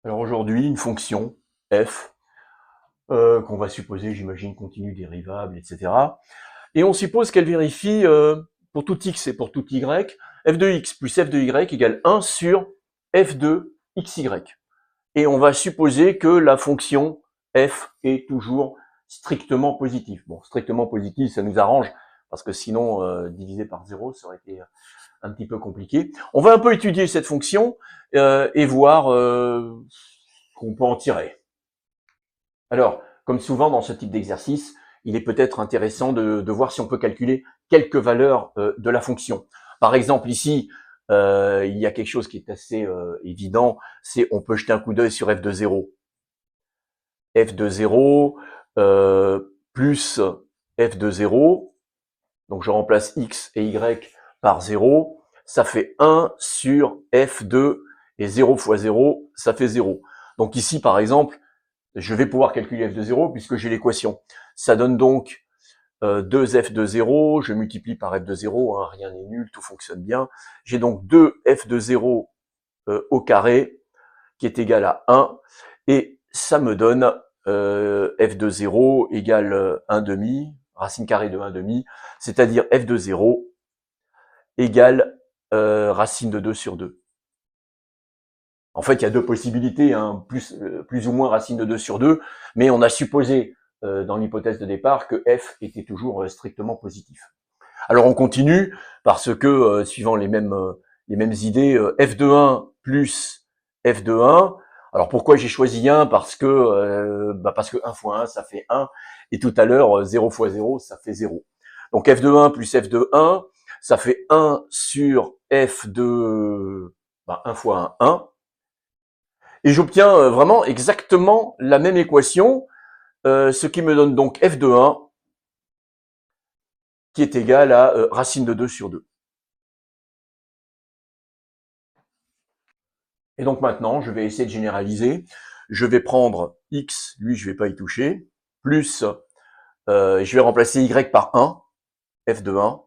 Alors aujourd'hui, une fonction f, qu'on va supposer, j'imagine, continue dérivable, etc. Et on suppose qu'elle vérifie, pour tout x et pour tout y, f de x plus f de y égale 1 sur f de xy. Et on va supposer que la fonction f est toujours strictement positive. Bon, strictement positive, ça nous arrange, parce que sinon, diviser par 0, ça aurait été un petit peu compliqué. On va un peu étudier cette fonction et voir qu'on peut en tirer. Alors, comme souvent dans ce type d'exercice, il est peut-être intéressant de voir si on peut calculer quelques valeurs de la fonction. Par exemple, ici, il y a quelque chose qui est assez évident, c'est on peut jeter un coup d'œil sur f de 0. f de 0 plus f de 0, donc je remplace x et y par 0, ça fait 1 sur f de, et 0 fois 0, ça fait 0. Donc ici, par exemple, je vais pouvoir calculer f de 0 puisque j'ai l'équation. Ça donne donc 2f de 0, je multiplie par f de 0, hein, rien n'est nul, tout fonctionne bien. J'ai donc 2f de 0 au carré qui est égal à 1, et ça me donne f de 0 égale 1 demi, racine carrée de 1 demi, c'est-à-dire f de 0 égale racine de 2 sur 2. En fait, il y a deux possibilités, hein, plus ou moins racine de 2 sur 2, mais on a supposé dans l'hypothèse de départ que f était toujours strictement positif. Alors on continue, parce que suivant les mêmes idées, f de 1 plus f de 1, alors pourquoi j'ai choisi 1? Parce que 1 fois 1, ça fait 1, et tout à l'heure, 0 fois 0, ça fait 0. Donc f de 1 plus f de 1, ça fait 1 sur f de 1 fois 1, 1, et j'obtiens vraiment exactement la même équation, ce qui me donne donc f de 1 qui est égal à racine de 2 sur 2. Et donc maintenant, je vais essayer de généraliser. Je vais prendre x, lui je vais pas y toucher, plus, je vais remplacer y par 1, f de 1,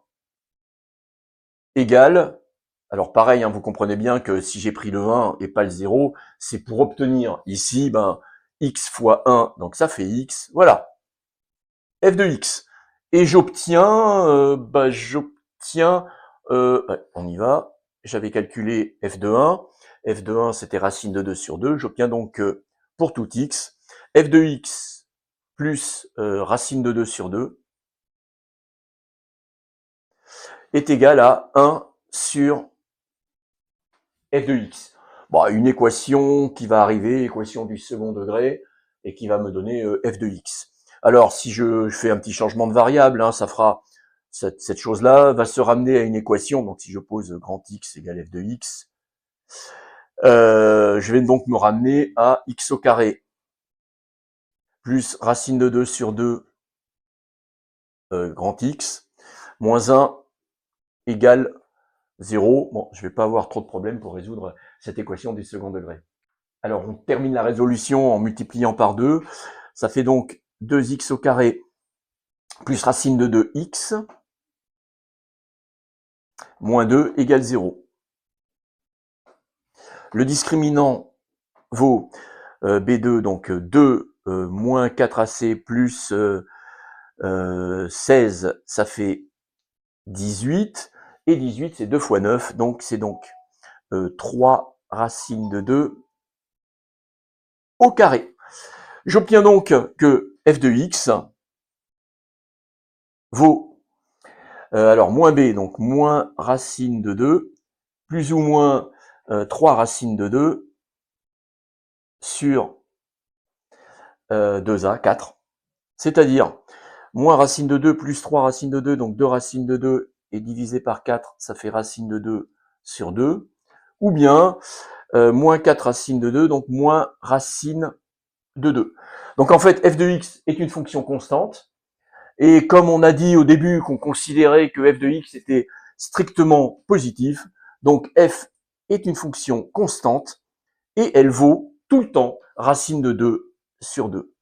égale, alors pareil, hein, vous comprenez bien que si j'ai pris le 1 et pas le 0, c'est pour obtenir ici, x fois 1, donc ça fait x, voilà, f de x. Et j'obtiens, on y va, j'avais calculé f de 1, f de 1 c'était racine de 2 sur 2, j'obtiens donc pour tout x, f de x plus racine de 2 sur 2 est égal à 1 sur f de x. Bon, une équation qui va arriver, équation du second degré, et qui va me donner f de x. Alors, si je fais un petit changement de variable, hein, ça fera, cette chose-là va se ramener à une équation, donc si je pose grand X égale f de x, je vais donc me ramener à x au carré, plus racine de 2 sur 2 grand X, moins 1 égale 0. Bon, je vais pas avoir trop de problèmes pour résoudre cette équation du second degré. Alors, on termine la résolution en multipliant par 2. Ça fait donc 2x au carré plus racine de 2x moins 2 égale 0. Le discriminant vaut B2, donc 2 moins 4AC plus 16, ça fait 18. Et 18, c'est 2 fois 9, donc c'est donc 3 racine de 2 au carré. J'obtiens donc que f de x vaut, alors moins b, donc moins racine de 2, plus ou moins 3 racines de 2 sur 2a, 4. C'est-à-dire, moins racine de 2 plus 3 racines de 2, donc 2 racines de 2, et divisé par 4, ça fait racine de 2 sur 2. Ou bien, moins 4 racines de 2, donc moins racine de 2. Donc en fait, f de x est une fonction constante. Et comme on a dit au début qu'on considérait que f de x était strictement positif, donc f est une fonction constante et elle vaut tout le temps racine de 2 sur 2.